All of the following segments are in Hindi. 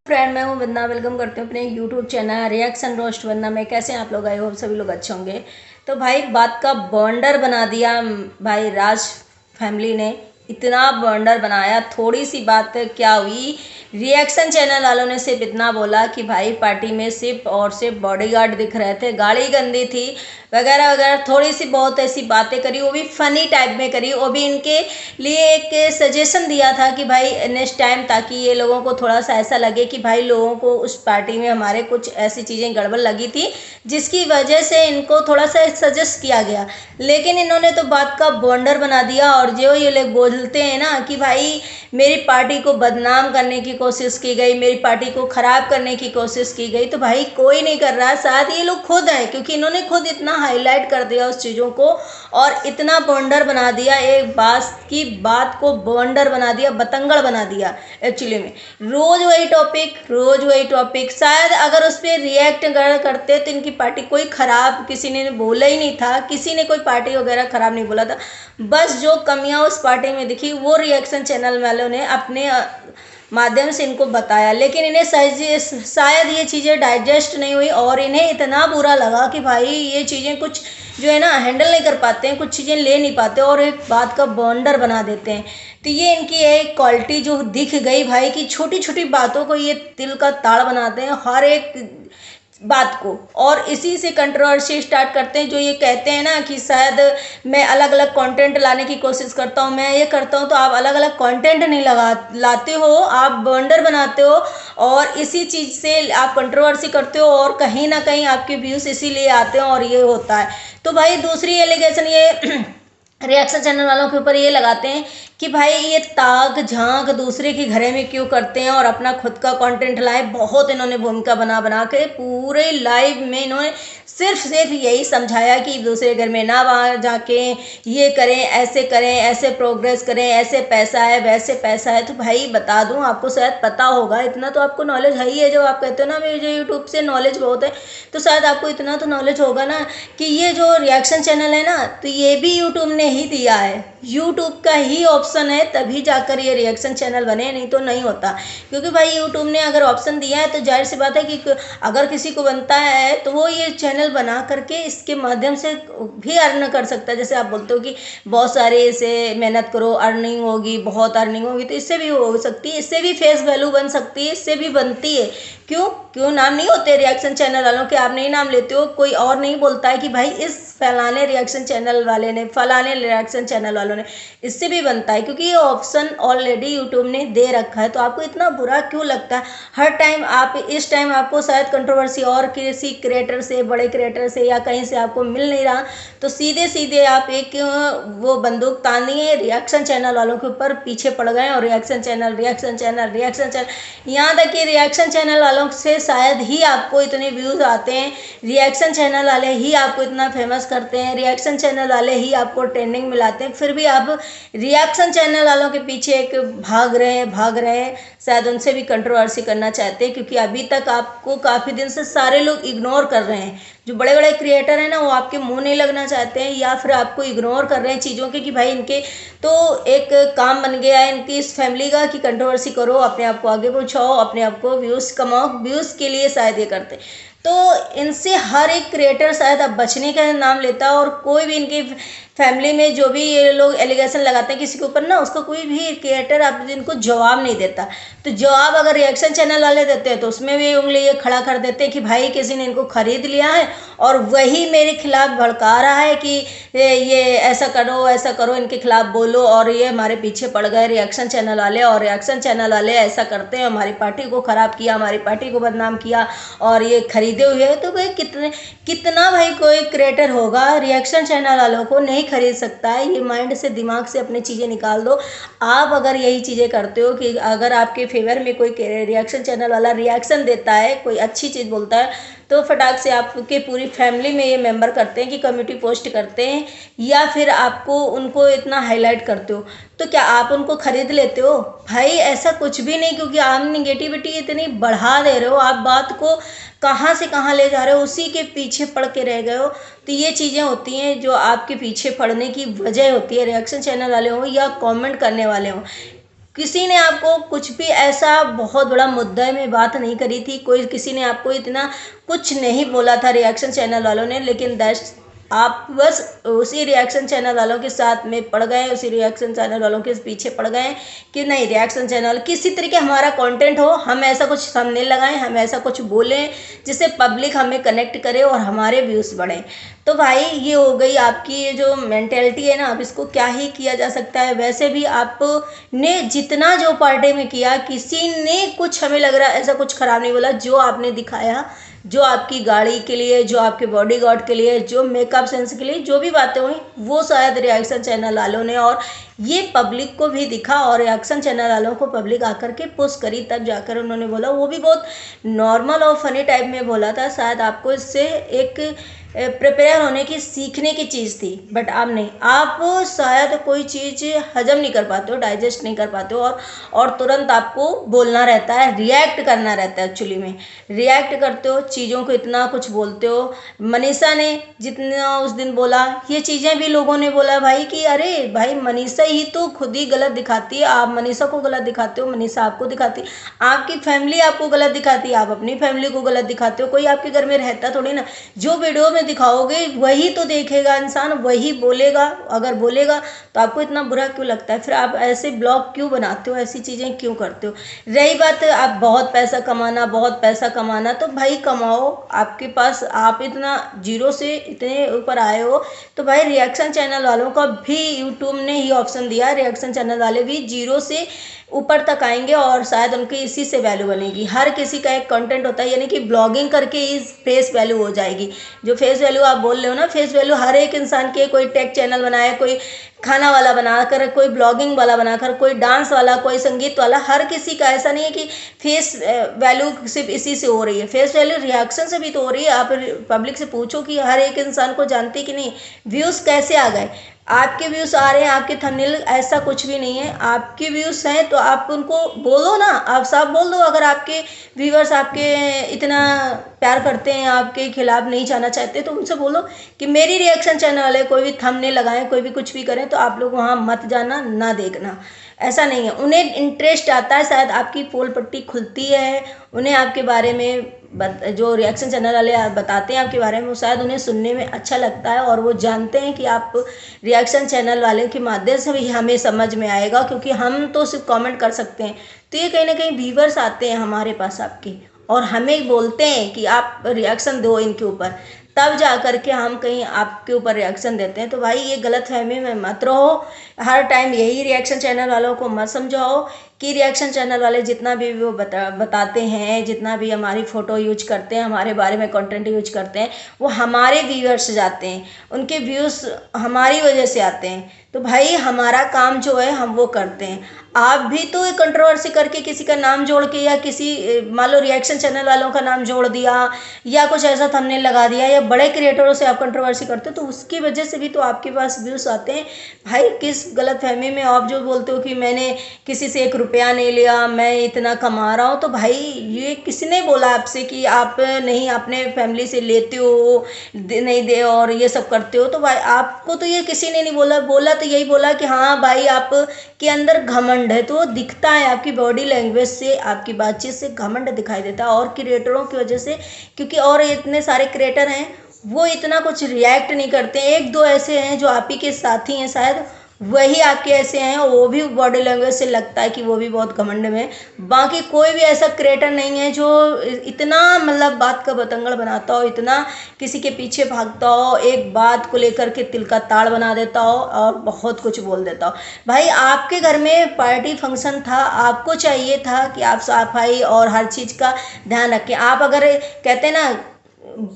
फ्रेंड, मैं हूँ वंदना। वेलकम करती हूँ अपने यूट्यूब चैनल रिएक्शन रोस्ट वंदना में। कैसे हैं आप लोग? आई होप सभी लोग अच्छे होंगे। तो भाई बात का बॉन्डर बना दिया भाई राज फैमिली ने। इतना बॉन्डर बनाया, थोड़ी सी बात क्या हुई, रिएक्शन चैनल वालों ने सिर्फ इतना बोला कि भाई पार्टी में सिर्फ और सिर्फ बॉडीगार्ड दिख रहे थे, गाड़ी गंदी थी वगैरह वगैरह, थोड़ी सी बहुत ऐसी बातें करी, वो भी फनी टाइप में करी। वो भी इनके लिए एक सजेशन दिया था कि भाई नेक्स्ट टाइम, ताकि ये लोगों को थोड़ा सा ऐसा लगे कि भाई लोगों को उस पार्टी में हमारे कुछ ऐसी चीज़ें गड़बड़ लगी थी जिसकी वजह से इनको थोड़ा सा सजेस्ट किया गया। लेकिन इन्होंने तो बात का बॉन्डर बना दिया। और जो ये लोग बोलते हैं ना कि भाई मेरी पार्टी को बदनाम करने की कोशिश की गई, मेरी पार्टी को ख़राब करने की कोशिश की गई, तो भाई कोई नहीं कर रहा। शायद ये लोग खुद हैं, क्योंकि इन्होंने खुद इतना हाईलाइट कर दिया उस चीज़ों को और इतना बॉन्डर बना दिया, एक बात को बॉन्डर बना दिया, बतंगड़ बना दिया। एक्चुअली में रोज वही टॉपिक। शायद अगर उस पर रिएक्ट करते तो इनकी पार्टी कोई ख़राब किसी ने बोला ही नहीं था, किसी ने कोई पार्टी वगैरह ख़राब नहीं बोला था। बस जो कमियां उस पार्टी में दिखी वो रिएक्शन चैनल वालों ने अपने माध्यम से इनको बताया। लेकिन इन्हें शायद ये चीज़ें डाइजेस्ट नहीं हुई और इन्हें इतना बुरा लगा कि भाई ये चीज़ें कुछ जो है ना हैंडल नहीं कर पाते हैं, कुछ चीज़ें ले नहीं पाते और एक बात का बॉन्डर बना देते हैं। तो ये इनकी एक क्वालिटी जो दिख गई भाई, कि छोटी छोटी बातों को ये तिल का ताड़ बनाते हैं, हर एक बात को। और इसी से कंट्रोवर्सी स्टार्ट करते हैं। जो ये कहते हैं ना कि शायद मैं अलग अलग कंटेंट लाने की कोशिश करता हूँ, मैं ये करता हूँ, तो आप अलग अलग कंटेंट नहीं लाते हो, आप बॉन्डर बनाते हो और इसी चीज़ से आप कंट्रोवर्सी करते हो और कहीं ना कहीं आपके व्यूज़ इसीलिए आते हैं और ये होता है। तो भाई दूसरी एलिगेशन ये रिएक्शन चैनल वालों के ऊपर ये लगाते हैं कि भाई ये ताक झांक दूसरे के घरे में क्यों करते हैं और अपना खुद का कंटेंट लाए। बहुत इन्होंने भूमिका बना बना के पूरे लाइव में इन्होंने सिर्फ यही समझाया कि दूसरे घर में ना जाके ये करें ऐसे प्रोग्रेस करें, ऐसे पैसा है वैसे पैसा है। तो भाई बता दूं, आपको शायद पता होगा, इतना तो आपको नॉलेज है ही है। जो आप कहते हो ना मुझे यूट्यूब से नॉलेज बहुत है, तो शायद आपको इतना तो नॉलेज होगा ना कि ये जो रिएक्शन चैनल है ना, तो ये भी यूट्यूब ने ही दिया है, यूट्यूब का ही ऑप्शन है, तभी जाकर ये रिएक्शन चैनल बने, नहीं तो नहीं होता। क्योंकि भाई यूट्यूब ने अगर ऑप्शन दिया है तो जाहिर सी बात है कि अगर किसी को बनता है तो वो ये चैनल बना करके इसके माध्यम से भी अर्न कर सकता है। जैसे आप बोलते हो कि बहुत सारे इसे मेहनत करो, अर्निंग होगी, बहुत अर्निंग होगी, तो इससे भी हो सकती है, इससे भी फेस वैल्यू बन सकती है, इससे भी बनती है। क्यों नाम नहीं होते रिएक्शन चैनल वालों के? आप नहीं नाम लेते हो, कोई और नहीं बोलता है कि भाई इस फलाने रिएक्शन चैनल वाले ने, फलाने रिएक्शन चैनल वालों ने, इससे भी बनता है। क्योंकि ये ऑप्शन ऑलरेडी यूट्यूब ने दे रखा है। तो आपको इतना बुरा क्यों लगता है हर टाइम? आप इस टाइम आपको शायद कंट्रोवर्सी और किसी क्रिएटर से, बड़े क्रिएटर से या कहीं से आपको मिल नहीं रहा, तो सीधे सीधे आप एक वो बंदूक तान दिए रिएक्शन चैनल वालों के ऊपर, पीछे पड़ गए और रिएक्शन चैनल यहाँ तक कि रिएक्शन चैनल वालों से शायद ही आपको इतने व्यूज़ आते हैं, रिएक्शन चैनल वाले ही आपको इतना फेमस करते हैं, रिएक्शन चैनल वाले ही आपको ट्रेंडिंग में लाते हैं, फिर भी आप रिएक्शन चैनल वालों के पीछे एक भाग रहे हैं। शायद उनसे भी कंट्रोवर्सी करना चाहते हैं, क्योंकि अभी तक आपको काफ़ी दिन से सारे लोग इग्नोर कर रहे हैं। जो बड़े बड़े क्रिएटर हैं ना, वो आपके मुंह नहीं लगना चाहते हैं या फिर आपको इग्नोर कर रहे हैं चीज़ों के, कि भाई इनके तो एक काम बन गया है इनकी इस फैमिली का कि कंट्रोवर्सी करो, अपने आप को आगे पहुँचाओ, अपने आप को व्यूज़ कमाओ। व्यूज़ के लिए शायद ये करते। तो इनसे हर एक क्रिएटर शायद अब बचने का नाम लेता है और कोई भी इनके फैमिली में जो भी ये लोग एलिगेशन लगाते हैं किसी के ऊपर ना, उसका कोई भी क्रिएटर अब इनको जवाब नहीं देता। तो जवाब अगर रिएक्शन चैनल वाले देते हैं तो उसमें भी उंगली ये खड़ा कर देते हैं कि भाई किसी ने इनको खरीद लिया है और वही मेरे खिलाफ भड़का रहा है कि ये ऐसा करो, इनके खिलाफ बोलो, और ये हमारे पीछे पड़ गए रिएक्शन चैनल वाले, और रिएक्शन चैनल वाले ऐसा करते हैं, हमारी पार्टी को ख़राब किया, हमारी पार्टी को बदनाम किया और ये खरीदे हुए है। तो भाई कितना भाई कोई क्रिएटर होगा रिएक्शन चैनल वालों को नहीं खरीद सकता है? ये माइंड से, दिमाग से अपनी चीज़ें निकाल दो। आप अगर यही चीज़ें करते हो कि अगर आपके फेवर में कोई रिएक्शन चैनल वाला रिएक्शन देता है, कोई अच्छी चीज़ बोलता है, तो फटाक से आपके पूरी फैमिली में ये मेंबर करते हैं कि कम्युनिटी पोस्ट करते हैं या फिर आपको उनको इतना हाईलाइट करते हो, तो क्या आप उनको खरीद लेते हो? भाई ऐसा कुछ भी नहीं, क्योंकि आप निगेटिविटी इतनी बढ़ा दे रहे हो, आप बात को कहाँ से कहाँ ले जा रहे हो, उसी के पीछे पड़ के रह गए हो। तो ये चीज़ें होती हैं जो आपके पीछे पड़ने की वजह होती है, रिएक्शन चैनल वाले हों या कमेंट करने वाले हों। किसी ने आपको कुछ भी ऐसा बहुत बड़ा मुद्दे में बात नहीं करी थी, कोई किसी ने आपको इतना कुछ नहीं बोला था रिएक्शन चैनल वालों ने, लेकिन दैट्स आप बस उसी रिएक्शन चैनल वालों के साथ में पड़ गए, उसी रिएक्शन चैनल वालों के पीछे पड़ गए कि नहीं रिएक्शन चैनल किसी तरीके हमारा कंटेंट हो, हम ऐसा कुछ थंबनेल लगाएं, हम ऐसा कुछ बोलें जिससे पब्लिक हमें कनेक्ट करे और हमारे व्यूज़ बढ़ें। तो भाई ये हो गई आपकी ये जो मेंटेलिटी है ना, अब इसको क्या ही किया जा सकता है। वैसे भी आपने जितना जो पार्टी में किया, किसी ने कुछ हमें लग रहा है ऐसा कुछ खराब नहीं बोला। जो आपने दिखाया, जो आपकी गाड़ी के लिए, जो आपके बॉडीगार्ड के लिए, जो मेकअप सेंस के लिए जो भी बातें हुई, वो शायद रिएक्शन चैनल वालों ने और ये पब्लिक को भी दिखा और रिएक्शन चैनल वालों को पब्लिक आकर के पुश करी, तब जाकर उन्होंने बोला। वो भी बहुत नॉर्मल और फनी टाइप में बोला था। शायद आपको इससे एक प्रिपेयर होने की, सीखने की चीज़ थी, बट आप नहीं, आप शायद कोई चीज़ हजम नहीं कर पाते हो, डाइजेस्ट नहीं कर पाते हो और तुरंत आपको बोलना रहता है, रिएक्ट करना रहता है। एक्चुअली में रिएक्ट करते हो चीज़ों को, इतना कुछ बोलते हो। मनीषा ने जितना उस दिन बोला, ये चीज़ें भी लोगों ने बोला भाई कि अरे भाई मनीषा ही तो खुद ही गलत दिखाती है, आप मनीषा को गलत दिखाते हो, मनीषा आपको दिखाती, आपकी फैमिली आपको गलत दिखाती है, आप अपनी फैमिली को गलत दिखाते हो। कोई आपके घर में रहता थोड़ी ना, जो वीडियो में दिखाओगे वही तो देखेगा इंसान, वही बोलेगा। अगर बोलेगा तो आपको इतना बुरा क्यों लगता है? फिर आप ऐसे ब्लॉग क्यों बनाते हो, ऐसी चीज़ें क्यों करते हो? रही बात आप बहुत पैसा कमाना, बहुत पैसा कमाना, तो भाई कमाओ, आपके पास, आप इतना जीरो से इतने ऊपर आए हो, तो भाई रिएक्शन चैनल वालों का भी यूट्यूब ने ही ऑप्शन दिया, रिएक्शन चैनल वाले भी जीरो से ऊपर तक आएंगे और शायद उनकी इसी से वैल्यू बनेगी। हर किसी का एक कंटेंट होता है, यानी कि ब्लॉगिंग करके ही फेस वैल्यू हो जाएगी। जो फेस वैल्यू आप बोल रहे हो ना, फेस वैल्यू हर एक इंसान की, कोई टेक चैनल बनाए, कोई खाना वाला बनाकर, कोई ब्लॉगिंग वाला बनाकर, कोई डांस वाला, कोई संगीत वाला, हर किसी का ऐसा नहीं है कि फेस वैल्यू सिर्फ इसी से हो रही है। फेस वैल्यू रिएक्शन से भी तो हो रही है। आप पब्लिक से पूछो कि हर एक इंसान को जानते कि नहीं व्यूज़ कैसे आ गए। आपके व्यूज़ आ रहे हैं, आपके थंबनेल, ऐसा कुछ भी नहीं है। आपके व्यूज़ हैं तो आप उनको बोलो ना, आप साफ बोल दो। अगर आपके व्यूअर्स आपके इतना प्यार करते हैं, आपके खिलाफ नहीं जाना चाहते, तो उनसे बोलो कि मेरी रिएक्शन चैनल वाले कोई भी थंबनेल लगाएं, कोई भी कुछ भी करें, तो आप लोग वहाँ मत जाना, ना देखना। ऐसा नहीं है, उन्हें इंटरेस्ट आता है, शायद आपकी पोल पट्टी खुलती है, उन्हें आपके बारे में जो रिएक्शन चैनल वाले बताते हैं आपके बारे में, वो शायद उन्हें सुनने में अच्छा लगता है और वो जानते हैं कि आप रिएक्शन चैनल वाले के माध्यम से भी हमें समझ में आएगा, क्योंकि हम तो सिर्फ कमेंट कर सकते हैं। तो ये कहीं ना कहीं व्यूवर्स आते हैं हमारे पास आपके और हमें बोलते हैं कि आप रिएक्शन दो इनके ऊपर, तब जा कर के हम कहीं आपके ऊपर रिएक्शन देते हैं। तो भाई ये गलत फहमी में मत रहो, हर टाइम यही रिएक्शन चैनल वालों को मत समझाओ कि रिएक्शन चैनल वाले जितना भी वो बताते हैं, जितना भी हमारी फ़ोटो यूज करते हैं, हमारे बारे में कंटेंट यूज करते हैं, वो हमारे व्यूअर्स से जाते हैं, उनके व्यूज़ हमारी वजह से आते हैं। तो भाई हमारा काम जो है हम वो करते हैं। आप भी तो कंट्रोवर्सी करके किसी का नाम जोड़ के, या किसी मान लो रिएक्शन चैनल वालों का नाम जोड़ दिया, या कुछ ऐसा थंबनेल लगा दिया, या बड़े क्रिएटरों से आप कंट्रोवर्सी करते हो, तो उसकी वजह से भी तो आपके पास व्यूज़ आते हैं। भाई किस गलत फहमी में आप जो बोलते हो कि मैंने किसी से 1 रुपया नहीं लिया, मैं इतना कमा रहा हूँ, तो भाई ये किसने बोला आपसे कि आप नहीं अपने फैमिली से लेते हो, नहीं दे और ये सब करते हो? तो भाई आपको तो ये किसी ने नहीं बोला, बोला तो यही बोला कि हाँ भाई आप के अंदर घमंड है, तो वो दिखता है आपकी बॉडी लैंग्वेज से, आपकी बातचीत से घमंड दिखाई देता है। और क्रिएटरों की वजह से, क्योंकि और इतने सारे क्रिएटर हैं वो इतना कुछ रिएक्ट नहीं करते, 1-2 ऐसे हैं जो आप ही के साथी हैं, शायद वही आपके ऐसे हैं, वो भी बॉडी लैंग्वेज से लगता है कि वो भी बहुत घमंड में। बाकी कोई भी ऐसा क्रिएटर नहीं है जो इतना मतलब बात का बतंगड़ बनाता हो, इतना किसी के पीछे भागता हो, एक बात को लेकर के तिल का ताड़ बना देता हो और बहुत कुछ बोल देता हो। भाई आपके घर में पार्टी फंक्शन था, आपको चाहिए था कि आप सफाई और हर चीज़ का ध्यान रखें। आप अगर कहते ना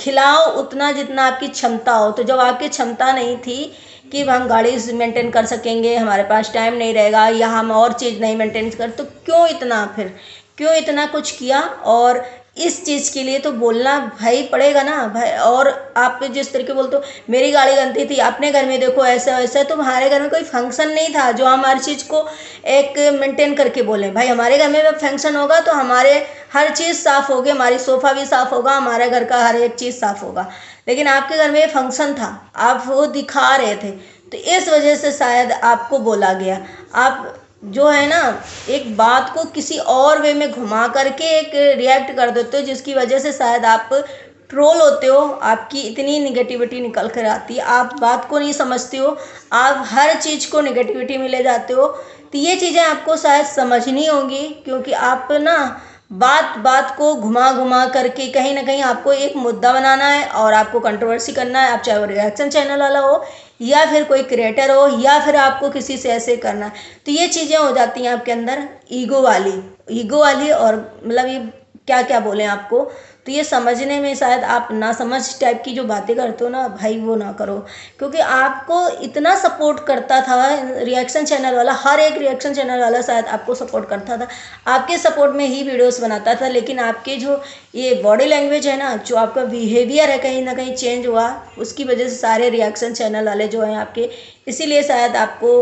खिलाओ उतना जितना आपकी क्षमता हो, तो जब आपकी क्षमता नहीं थी कि हम गाड़ी मेंटेन कर सकेंगे, हमारे पास टाइम नहीं रहेगा, या हम और चीज़ नहीं मेंटेन कर, तो क्यों इतना, फिर क्यों इतना कुछ किया? और इस चीज़ के लिए तो बोलना भाई पड़ेगा ना भाई। और आप जिस तरीके बोलते हो मेरी गाड़ी गंदी थी, अपने घर में देखो ऐसा वैसा, तो हमारे घर में कोई फंक्शन नहीं था जो हम हर चीज़ को एक मेंटेन करके बोलें। भाई हमारे घर में जब फंक्शन होगा तो हमारे हर चीज़ साफ़ होगी, हमारी सोफ़ा भी साफ़ होगा, हमारे घर का हर एक चीज़ साफ़ होगा। लेकिन आपके घर में फंक्शन था, आप वो दिखा रहे थे, तो इस वजह से शायद आपको बोला गया। आप जो है ना, एक बात को किसी और वे में घुमा करके एक रिएक्ट कर देते हो, जिसकी वजह से शायद आप ट्रोल होते हो, आपकी इतनी निगेटिविटी निकल कर आती है, आप बात को नहीं समझते हो, आप हर चीज़ को निगेटिविटी में ले जाते हो। तो ये चीज़ें आपको शायद समझनी होंगी, क्योंकि आप ना बात बात को घुमा घुमा करके कहीं ना कहीं आपको एक मुद्दा बनाना है और आपको कंट्रोवर्सी करना है। आप चाहे वो रिएक्शन चैनल वाला हो या फिर कोई क्रिएटर हो या फिर आपको किसी से ऐसे करना है, तो ये चीज़ें हो जाती हैं आपके अंदर ईगो वाली और मतलब ये क्या क्या बोलें आपको। तो ये समझने में शायद आप ना समझ टाइप की जो बातें करते हो ना भाई, वो ना करो, क्योंकि आपको इतना सपोर्ट करता था रिएक्शन चैनल वाला, हर एक रिएक्शन चैनल वाला शायद आपको सपोर्ट करता था, आपके सपोर्ट में ही वीडियोस बनाता था। लेकिन आपके जो ये बॉडी लैंग्वेज है ना, जो आपका बिहेवियर है, कहीं ना कहीं चेंज हुआ, उसकी वजह से सारे रिएक्शन चैनल वाले जो हैं आपके, इसीलिए शायद आपको,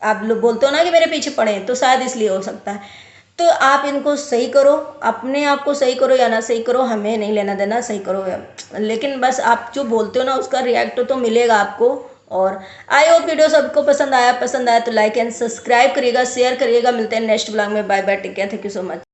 आप लोग बोलते हो ना कि मेरे पीछे पड़े हैं, तो शायद इसलिए हो सकता है। तो आप इनको सही करो, अपने आप को सही करो या ना सही करो, हमें नहीं लेना देना, सही करो लेकिन बस आप जो बोलते हो ना उसका रिएक्ट तो मिलेगा आपको। और आई होप वीडियो सबको पसंद आया तो लाइक एंड सब्सक्राइब करिएगा, शेयर करिएगा। मिलते हैं नेक्स्ट ब्लॉग में। Bye bye, take care, thank you so much.